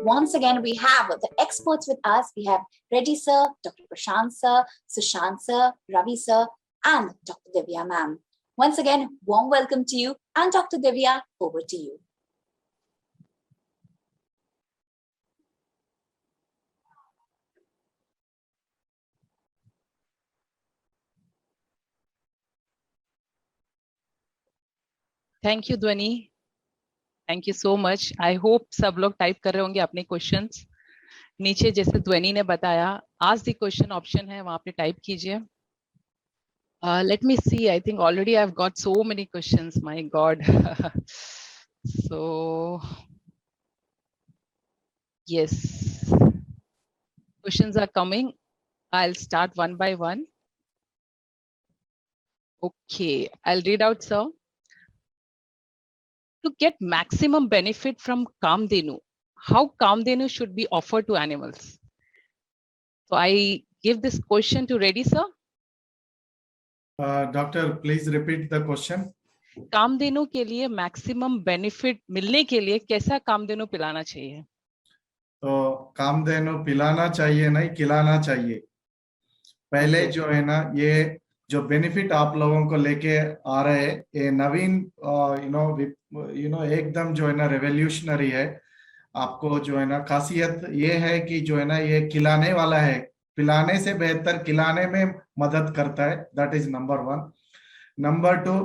Once again, we have the experts with us. We have Reddy sir, Dr. Prashant sir, Sushant sir, Ravi sir, and Dr. Divya ma'am. Once again, warm welcome to you. And Dr. Divya, over to you. Thank you Dhwani, thank you so much. I hope सब लोग type कर रहे होंगे अपने questions. नीचे जैसे ध्वनि ने बताया, आज द क्वेश्चन ऑप्शन है, वहां पे टाइप कीजिए. Let me see, I think already I have got so many questions, my god. So yes, questions are coming. I'll start one by one. Okay, I'll read out, sir. To get maximum benefit from Kamdenu, how Kamdenu should be offered to animals? So I give this question to Reddy sir. Doctor, please repeat the question. Kamdhenu के लिए maximum benefit मिलने के लिए कैसा कामधेनु पिलाना चाहिए? तो कामधेनु पिलाना चाहिए नहीं, खिलाना चाहिए. पहले जो है ना, ये जो बेनिफिट आप लोगों को लेके आ रहे हैं, ये नवीन यू नो एकदम जो है ना रेवोल्यूशनरी है. आपको जो है ना खासियत ये है कि जो है ना ये खिलाने वाला है, पिलाने से बेहतर खिलाने में मदद करता है. That is number 1. नंबर 2,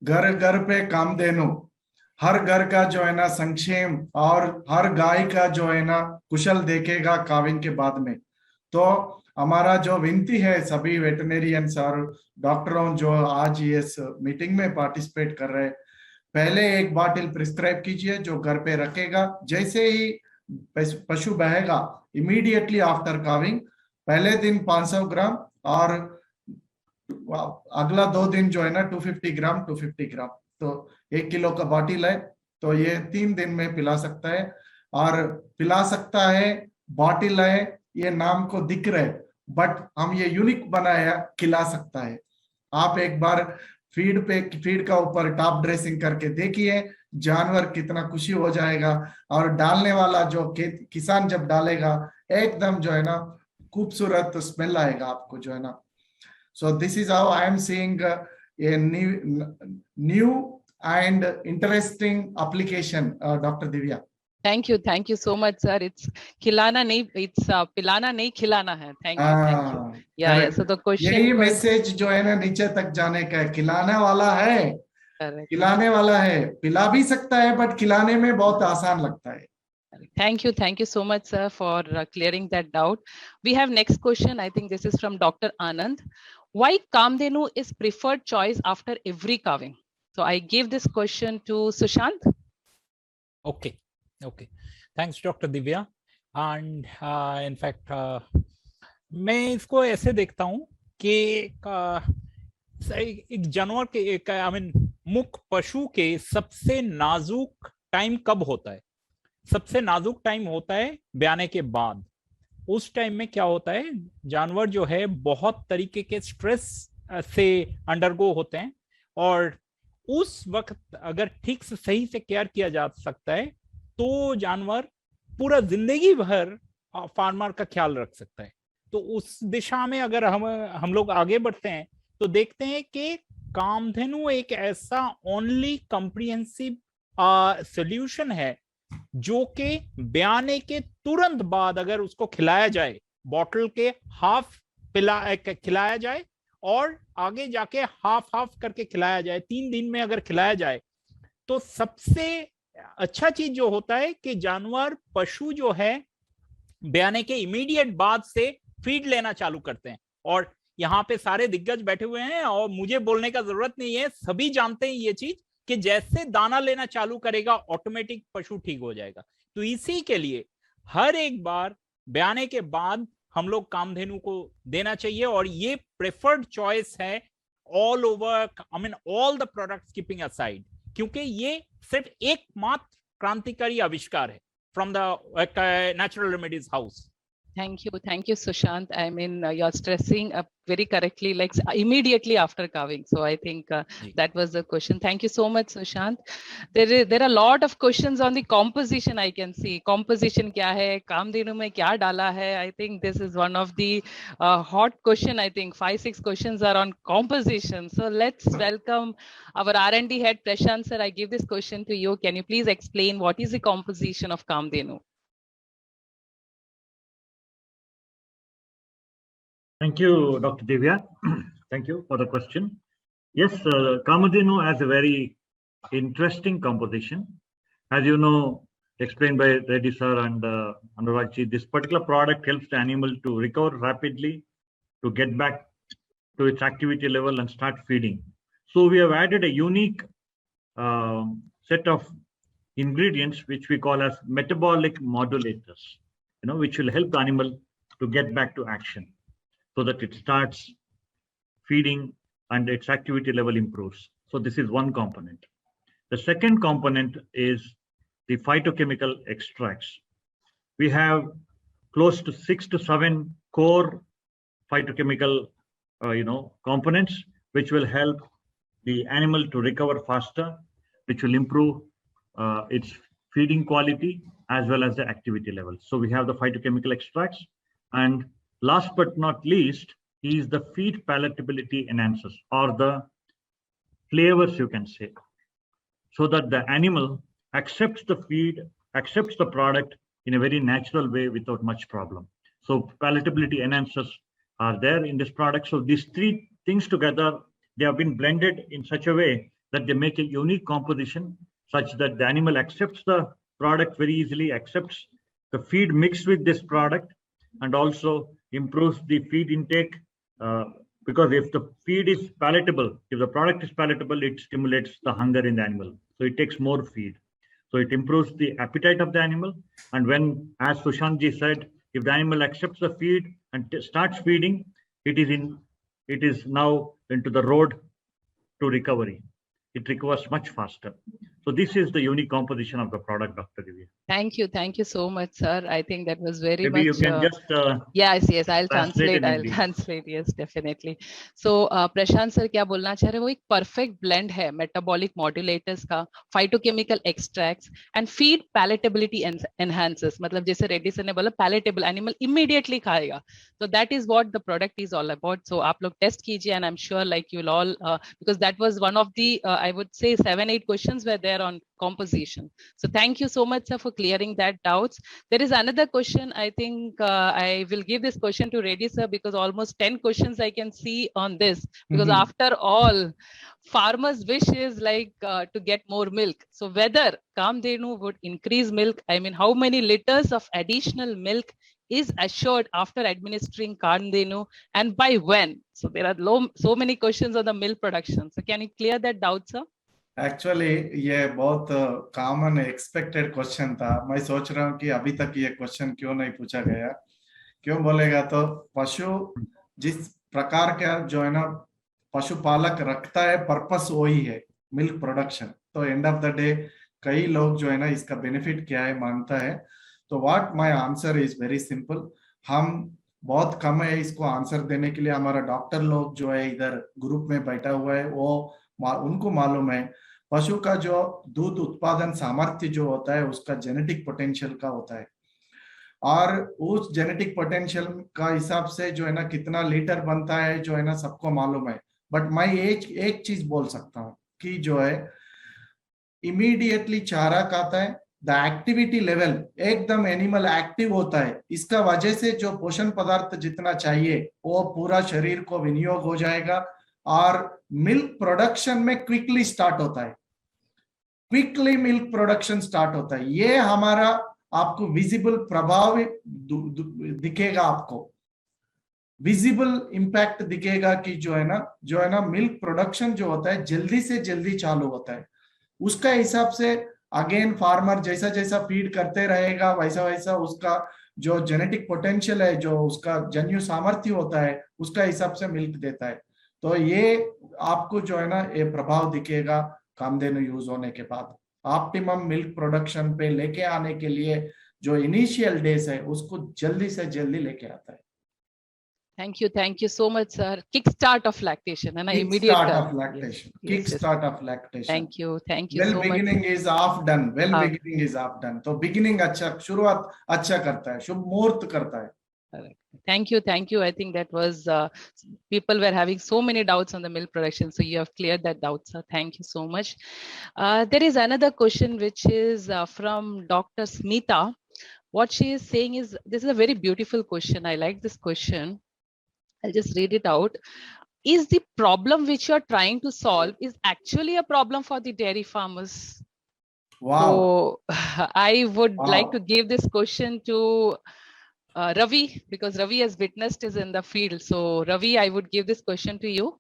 घर घर पे कामधेनु, हर घर का जो है ना संक्षेम और हर गाय का जो है ना कुशल देखेगा काविंग के बाद में. तो हमारा जो विनती है सभी वेटरनरियंस और डॉक्टरों जो आज इस मीटिंग में पार्टिसिपेट कर रहे हैं, पहले एक बॉटल प्रिस्क्राइब कीजिए जो घर पे रखेगा. जैसे ही पशु बहेगा, इमीडिएटली आफ्टर काविंग, पहले दिन 500 ग्राम और अगला 2 दिन जो है ना 250 ग्राम, तो 1 किलो का बॉटल है. तो ये 3 दिन में पिला सकता है. और पिला सकता है, बॉटल है, ये नाम को दिख रहे, बट हम ये यूनिक बनाया, खिला सकता है. आप एक बार फीड का ऊपर टॉप ड्रेसिंग करके देखिए, जानवर कितना खुशी हो जाएगा. और डालने वाला जो किसान जब डालेगा, एकदम जो है ना खूबसूरत स्मेल आएगा आपको जो है ना. So this is how I am seeing a new and interesting application, Dr. Divya. Thank you so much, sir. It's खिलाना नहीं, it's पिलाना नहीं, खिलाना है. Thank you. Yeah. So the question. यही मैसेज जो है ना नीचे तक जाने का है, खिलाने वाला है, खिलाने वाला है, पिला भी सकता है, बट खिलाने में बहुत आसान लगता है. Thank you so much, sir, for clearing that doubt. We have next question. I think this is from Dr. Anand. Why Kamdhenu is preferred choice after every calving? So I give this question to Sushant. Okay. Thanks, Dr. Divya. And in fact, मैं इसको ऐसे देखता हूँ कि एक जानवर के मुख्य पशु के सबसे नाजुक टाइम कब होता है? सबसे नाजुक टाइम होता है ब्याने के बाद. उस टाइम में क्या होता है, जानवर जो है बहुत तरीके के स्ट्रेस से अंडरगो होते हैं, और उस वक्त अगर ठीक से सही से केयर किया जा सकता है तो जानवर पूरा जिंदगी भर फार्मर का ख्याल रख सकता है. तो उस दिशा में अगर हम लोग आगे बढ़ते हैं तो देखते हैं कि कामधेनु एक ऐसा ओनली कॉम्प्रिहेंसिव सॉल्यूशन है जो कि ब्याने के तुरंत बाद अगर उसको खिलाया जाए, बॉटल के हाफ खिलाया जाए और आगे जाके हाफ करके खिलाया जाए, 3 दिन में अगर खिलाया जाए, तो सबसे अच्छा चीज जो होता है कि जानवर पशु जो है ब्याने के इमीडिएट बाद से फीड लेना चालू करते हैं. और यहाँ पे सारे दिग्गज बैठे हुए हैं और मुझे बोलने का जरूरत नहीं है, सभी जानते हैं ये चीज कि जैसे दाना लेना चालू करेगा ऑटोमेटिक पशु ठीक हो जाएगा. तो इसी के लिए हर एक बार ब्याने के बाद हम लोग कामधेनु को देना चाहिए, और ये प्रेफर्ड चॉइस है all over, all the products keeping aside, क्योंकि ये सिर्फ एकमात्र क्रांतिकारी आविष्कार है from the natural remedies house. Thank you, Sushant. I mean, you're stressing up very correctly, like immediately after calving. So I think that was the question. Thank you so much, Sushant. There are a lot of questions on the composition. I can see composition क्या है, कामधेनु में क्या डाला है. I think this is one of the hot question. I think 5-6 questions are on composition. So let's welcome our R&D head Prashant sir. I give this question to you. Can you please explain what is the composition of Kamdhenu? Thank you, Dr. Divya. Thank you for the question. Yes, Kamadhenu has a very interesting composition. As you know, explained by Reddy sir and Anurag ji, this particular product helps the animal to recover rapidly, to get back to its activity level and start feeding. So we have added a unique set of ingredients which we call as metabolic modulators, which will help the animal to get back to action, so that it starts feeding and its activity level improves. So this is one component. The second component is the phytochemical extracts. We have close to 6 to 7 core phytochemical components which will help the animal to recover faster, which will improve its feeding quality as well as the activity level. So we have the phytochemical extracts, and last but not least is the feed palatability enhancers, or the flavors, you can say, so that the animal accepts the feed, accepts the product in a very natural way without much problem. So palatability enhancers are there in this product. So these three things together, they have been blended in such a way that they make a unique composition such that the animal accepts the product very easily, accepts the feed mixed with this product, and also improves the feed intake, because if the feed is palatable, if the product is palatable, it stimulates the hunger in the animal. So it takes more feed. So it improves the appetite of the animal. And when, as Sushant ji said, if the animal accepts the feed and starts feeding, it is now into the road to recovery. It recovers much faster. So this is the unique composition of the product, Dr. Divya. Thank you so much, sir. I think that was very Maybe much. You can just yes, I'll translate. Yes, definitely. So Prashant sir क्या बोलना चाह रहे हैं, वो एक perfect blend है metabolic modulators का, phytochemical extracts and feed palatability enhancers. मतलब जैसे रेड्डी सर ने बोला palatable, animal immediately खाएगा. So that is what the product is all about. So आप लोग test कीजिए, and I'm sure like you'll all because that was one of the I would say 7-8 questions were there on composition. So thank you so much, sir, for clearing that doubts. There is another question. I think I will give this question to Reddy sir, because almost 10 questions I can see on this, because after all, farmers' wish is like to get more milk. So whether Kamdenu would increase milk, I mean, how many liters of additional milk is assured after administering Kamdenu, and by when? So there are so many questions on the milk production. So can you clear that doubt, sir? Actually ये बहुत common expected question था. मैं सोच रहा हूँ कि अभी तक ये क्वेश्चन क्यों नहीं पूछा गया. क्यों बोलेगा तो पशु जिस प्रकार का जो है ना पशुपालक रखता है, पर्पस वही है मिल्क प्रोडक्शन. तो एंड ऑफ द डे कई लोग जो है ना इसका बेनिफिट क्या है मानता है. तो what my answer is very simple. हम बहुत कम है इसको आंसर देने के लिए. हमारा डॉक्टर लोग जो है इधर ग्रुप में बैठा हुआ है, वो उनको मालूम है पशु का जो दूध उत्पादन सामर्थ्य जो होता है उसका जेनेटिक पोटेंशियल का होता है, और उस जेनेटिक पोटेंशियल का हिसाब से जो है ना कितना लीटर बनता है जो है ना सबको मालूम है. बट मैं एक चीज बोल सकता हूँ कि जो है इमीडिएटली चारा खाता है, द एक्टिविटी लेवल एकदम एनिमल एक्टिव होता है. इसका वजह से जो पोषण पदार्थ जितना चाहिए वो पूरा शरीर को विनियोग हो जाएगा, और मिल्क प्रोडक्शन में क्विकली स्टार्ट होता है. क्विकली मिल्क प्रोडक्शन स्टार्ट होता है. ये हमारा आपको विजिबल प्रभाव दिखेगा, आपको विजिबल इंपैक्ट दिखेगा कि जो है ना मिल्क प्रोडक्शन जो होता है जल्दी से जल्दी चालू होता है. उसका हिसाब से अगेन फार्मर जैसा जैसा फीड करते रहेगा वैसा वैसा उसका जो जेनेटिक पोटेंशियल है, जो उसका जन्यु सामर्थ्य होता है, उसका हिसाब से मिल्क देता है. तो ये आपको जो है ना ये प्रभाव दिखेगा कामधेनु यूज होने के बाद. ऑप्टिमम मिल्क प्रोडक्शन पे लेके आने के लिए जो इनिशियल डेज है उसको जल्दी से जल्दी लेके आता है. Thank you so much, sir. Kickstart of lactation, है ना? Immediate Kickstart कर. of lactation. Yes, yes. Kickstart of lactation. Thank you Well so much. beginning is half done. Well हाँ. beginning is half done. तो beginning अच्छा, शुरुआत अच्छा करता है, शुभ मुहूर्त करता है. Correct. Thank you. I think that was people were having so many doubts on the milk production, so you have cleared that doubt, sir. Thank you so much. There is another question which is from Dr. Smita. What she is saying is, this is a very beautiful question. I like this question. I'll just read it out. Is the problem which you are trying to solve is actually a problem for the dairy farmers? Wow. So I would Wow. like to give this question to Ravi, because Ravi has witnessed is in the field. So Ravi, I would give this question to you.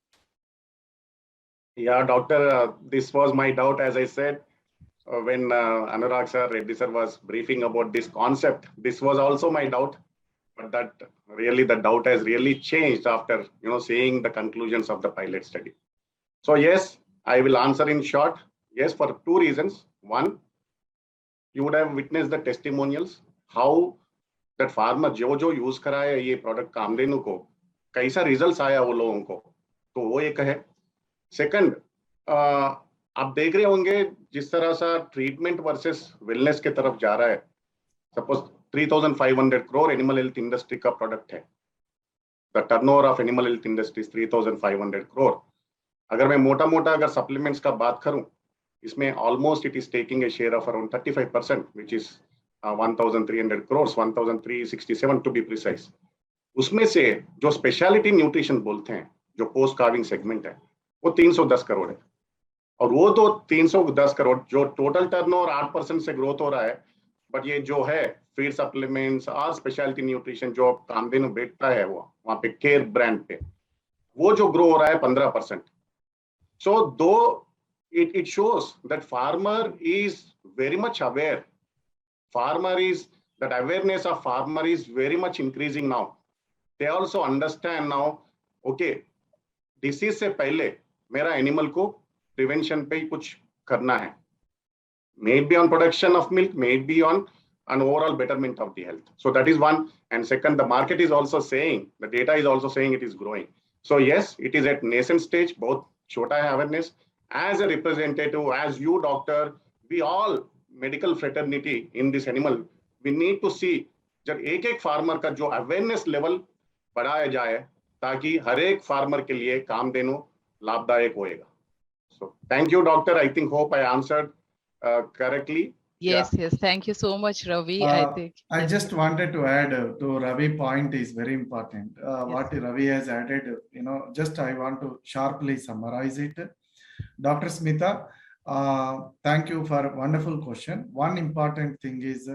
Yeah, doctor, this was my doubt, as I said, when Anurag sir, Reddy sir was briefing about this concept. This was also my doubt, but that really the doubt has really changed after, seeing the conclusions of the pilot study. So yes, I will answer in short. Yes, for two reasons. One, you would have witnessed the testimonials, how that farmer जो use कराया ये product Kamdhenu को, कैसा results आया वो लोगों को, तो वो एक है. सेकंड, आप देख रहे होंगे जिस तरह सा ट्रीटमेंट वर्सेस वेलनेस के तरफ जा रहा है. Suppose 3,500 crore animal health industry का प्रोडक्ट है. The turnover of animal health industry 3,500 crore. अगर मैं मोटा अगर सप्लीमेंट्स का बात करूं, इसमें almost it is taking a share of around 35%, which is 1,300 crores, 1,367 to be precise. उसमें से जो स्पेशलिटी न्यूट्रिशन बोलते हैं, जो पोस्ट कार्विंग सेगमेंट है, वो 310 करोड़ है. और वो तो 310 करोड़ जो टोटल टर्नओवर 8% से ग्रोथ हो रहा है. बट ये जो है फीड सप्लीमेंट्स और स्पेशलिटी न्यूट्रिशन जो कामधेनु बेचता है, वो वहां पे केयर ब्रांड पे, वो जो ग्रो हो रहा है 15%. सो दो it shows that farmer is very much aware. That awareness of farmer is very much increasing now. They also understand now, okay, disease से पहले मेरा एनिमल को प्रिवेंशन पे ही कुछ करना है. Maybe on production of milk, maybe on an overall betterment of the health. So that is one. And second, the market is also saying, the data is also saying it is growing. So yes, it is at nascent stage, both छोटा है awareness. As a representative, as you doctor, we all medical fraternity in this animal, we need to see जब एक farmer का जो awareness level बढ़ाया जाए, ताकि हर एक फार्मर के लिए कामधेनु लाभदायक होएगा. So thank you, doctor. I think hope I answered correctly. Yes, thank you so much, Ravi. I just wanted to add to Ravi point is very important. Yes. What Ravi has added, just I want to sharply summarize it. Dr. Smita, thank you for a wonderful question. One important thing is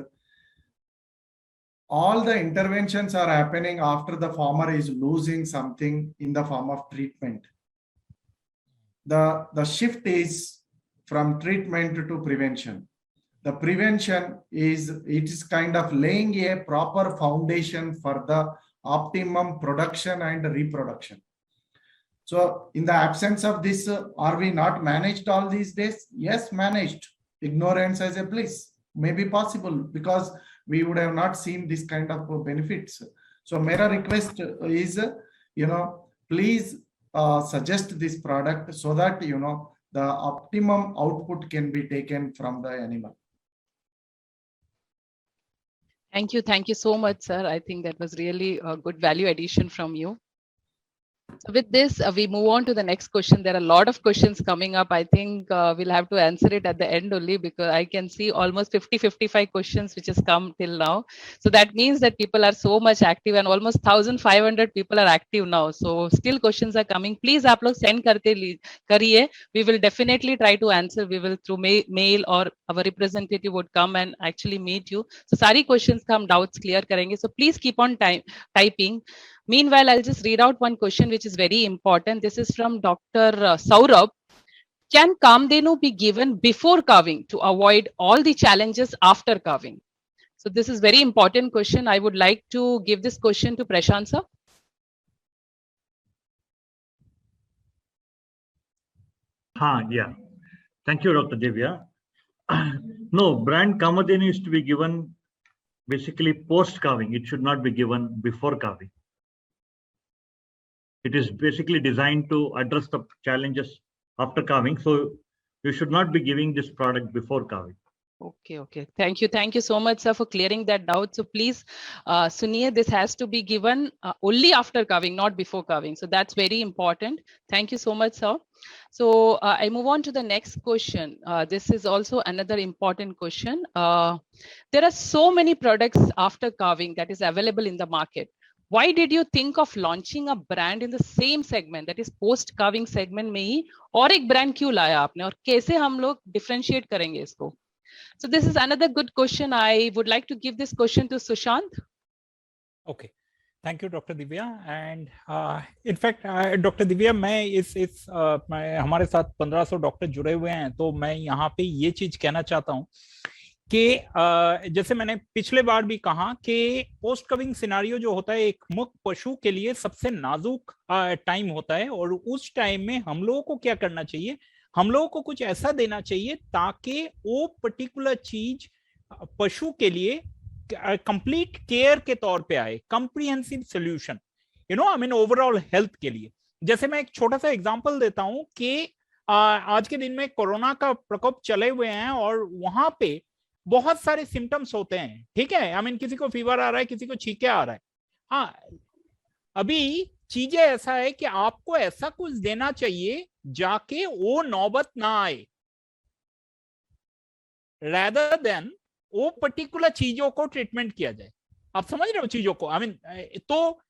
all the interventions are happening after the farmer is losing something in the form of treatment. The shift is from treatment to prevention. The prevention is kind of laying a proper foundation for the optimum production and reproduction. So in the absence of this, are we not managed all these days? Yes, managed. Ignorance as a bliss may be possible, because we would have not seen this kind of benefits. So my request is, please suggest this product so that, the optimum output can be taken from the animal. Thank you so much, sir. I think that was really a good value addition from you. So with this, we move on to the next question. There are a lot of questions coming up. I think we'll have to answer it at the end only, because I can see almost 50-55 questions which has come till now. So that means that people are so much active, and almost 1,500 people are active now. So still questions are coming. Please आप लोग send करिए. We will definitely try to answer. We will through mail, or our representative would come and actually meet you. So सारी questions का हम doubts clear करेंगे. So please keep on typing. Meanwhile, I'll just read out one question which is very important. This is from Dr. Saurabh. Can Kamdenu be given before calving to avoid all the challenges after calving? So this is very important question. I would like to give this question to Prashant sir. Yeah. Thank you, Dr. Divya. No, brand Kamadhenu is to be given basically post carving. It should not be given before carving. It is basically designed to address the challenges after carving. So you should not be giving this product before carving. Okay. Thank you so much, sir, for clearing that doubt. So please, Suniya, this has to be given only after carving, not before carving. So that's very important. Thank you so much, sir. So I move on to the next question. This is also another important question. There are so many products after carving that is available in the market. Why did you think of launching a brand in the same segment, that is post carving segment में ही और एक brand क्यों लाया आपने और कैसे हम लोग differentiate करेंगे इसको? So this is another good question. I would like to give this question to Sushant. Okay, thank you, Dr. Divya. And in fact, Dr. Divya, मैं हमारे साथ 1500 डॉक्टर जुड़े हुए हैं, तो मैं यहाँ पे ये चीज कहना चाहता हूँ कि जैसे मैंने पिछले बार भी कहा कि पोस्ट कविंग सिनारियो जो होता है एक मुख पशु के लिए सबसे नाजुक टाइम होता है, और उस टाइम में हम लोगों को क्या करना चाहिए, हम लोगों को कुछ ऐसा देना चाहिए ताकि वो पर्टिकुलर चीज पशु के लिए कंप्लीट केयर के तौर पे आए, comprehensive solution, I mean overall health के लिए। जैसे मैं एक छोटा सा एग्जांपल देता हूं कि आज के दिन में कोरोना का प्रकोप चले हुए हैं और वहां पे बहुत सारे सिम्टम्स होते हैं, ठीक है, आई मीन किसी को फीवर आ रहा है, किसी को छींके आ रहा है। हाँ, अभी चीजें ऐसा है कि आपको ऐसा कुछ देना चाहिए जाके वो नौबत ना आए, rather than वो पर्टिकुलर चीजों को ट्रीटमेंट किया जाए। आप समझ रहे हो चीजों को, आई मीन तो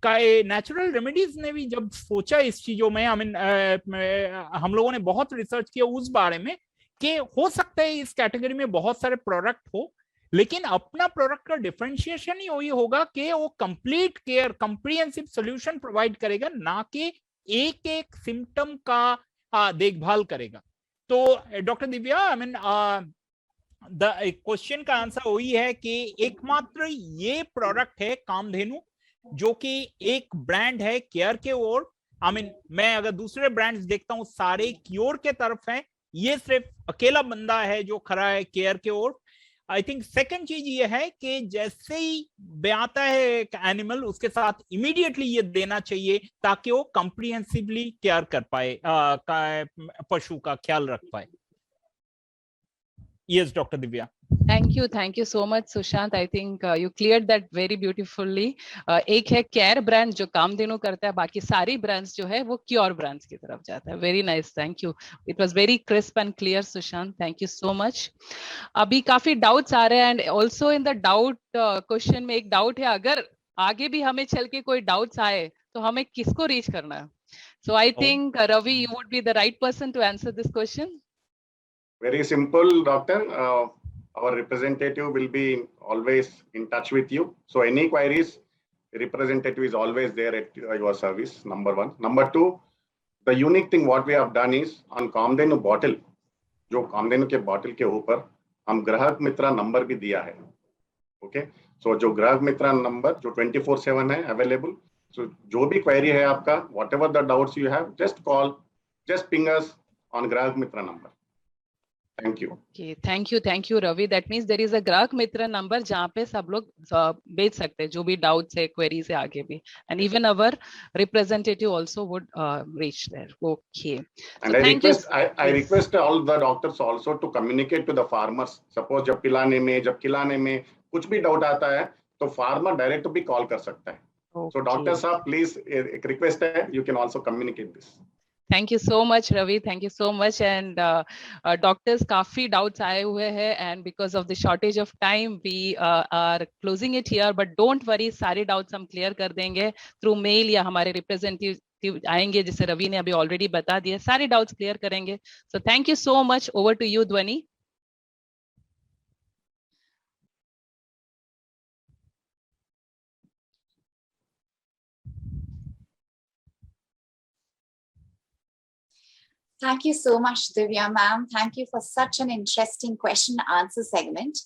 नेचुरल रेमेडीज ने भी जब सोचा इस चीजों में, आई मीन हम लोगों ने बहुत रिसर्च किया उस बारे में कि हो सकता है इस कैटेगरी में बहुत सारे प्रोडक्ट हो, लेकिन अपना प्रोडक्ट का डिफरेंशिएशन ही वही होगा कि वो complete care, comprehensive solution provide करेगा, ना कि एक एक सिम्टम का देखभाल करेगा। तो doctor Divya, I mean the question का आंसर वही है कि एकमात्र ये प्रोडक्ट है कामधेनु जो कि एक ब्रांड है केयर के ओर। आई मीन मैं अगर दूसरे ब्रांड्स देखता हूँ सारे क्योर के तरफ है, ये सिर्फ अकेला बंदा है जो खड़ा है केयर के ओर। आई थिंक सेकंड चीज ये है कि जैसे ही ब्याता है एक एनिमल, उसके साथ इमीडिएटली ये देना चाहिए ताकि वो कॉम्प्रिहेंसिवली केयर कर पाए, पशु का ख्याल रख पाए। Yes, Dr. Divya. Thank you so much, Sushant. I think you cleared that very beautifully. एक है केयर ब्रांड जो कामधेनु करता है, बाकी सारी ब्रांड्स जो है वो क्योर ब्रांड्स की तरफ जाता है। Very nice, thank you. It was very crisp and clear, Sushant. Thank you so much. अभी काफी डाउट्स आ रहे हैं and also in the doubt question में एक डाउट है, अगर आगे भी हमें चल के कोई डाउट्स आए तो हमें किसको रीच करना है? So I think Ravi, you would be the right person to answer this question. Very simple, doctor. Our representative will be always in touch with you. So any queries, representative is always there at your service, number one. Number two, the unique thing what we have done is on Kamdhenu bottle, जो कामधेनु के bottle के ऊपर हम ग्राहक मित्रा number भी दिया है। Okay, so जो ग्राहक मित्रा नंबर जो 24/7 है available. So जो भी query है आपका, whatever the doubts you have, just call, just ping us on ग्राहक मित्रा number. Thank you. Okay, thank you, Ravi. That means there is a ग्राहक मित्र नंबर जहाँ पे सब लोग भेज सकते हैं जो भी डाउट्स है, क्वेरीज है आगे भी, and even our representative also would reach there. Okay. And so I request all the doctors also to communicate to the farmers. Suppose जब पिलाने में, जब खिलाने में कुछ भी डाउट आता है तो फार्मर डायरेक्ट भी कॉल कर सकता है। So डॉक्टर साहब प्लीज एक रिक्वेस्ट है, you can also communicate this. Thank you so much, Ravi. Thank you so much. And doctors, काफी doubts आए हुए हैं, and because of the shortage of time, we are closing it here. But don't worry, सारे doubts हम clear कर देंगे through mail या हमारे representative आएंगे, जिसे रवि ने अभी already बता दिया, सारे doubts clear करेंगे. So thank you so much. Over to you, Dhwani. Thank you so much, Divya ma'am. Thank you for such an interesting question answer segment.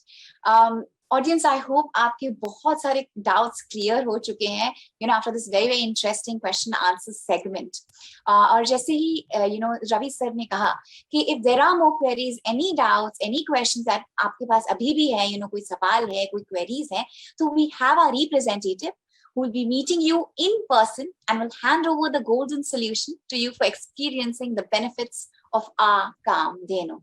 Audience, I hope आपके बहुत सारे doubts clear हो चुके हैं, after this very, very interesting question answer segment. और जैसे ही, Ravi sir ने कहा कि if there are more queries, any doubts, any questions that आपके पास अभी भी है, कोई सवाल है, कोई queries है, तो we have our representative who will be meeting you in person and will hand over the golden solution to you for experiencing the benefits of our Kamdhenu.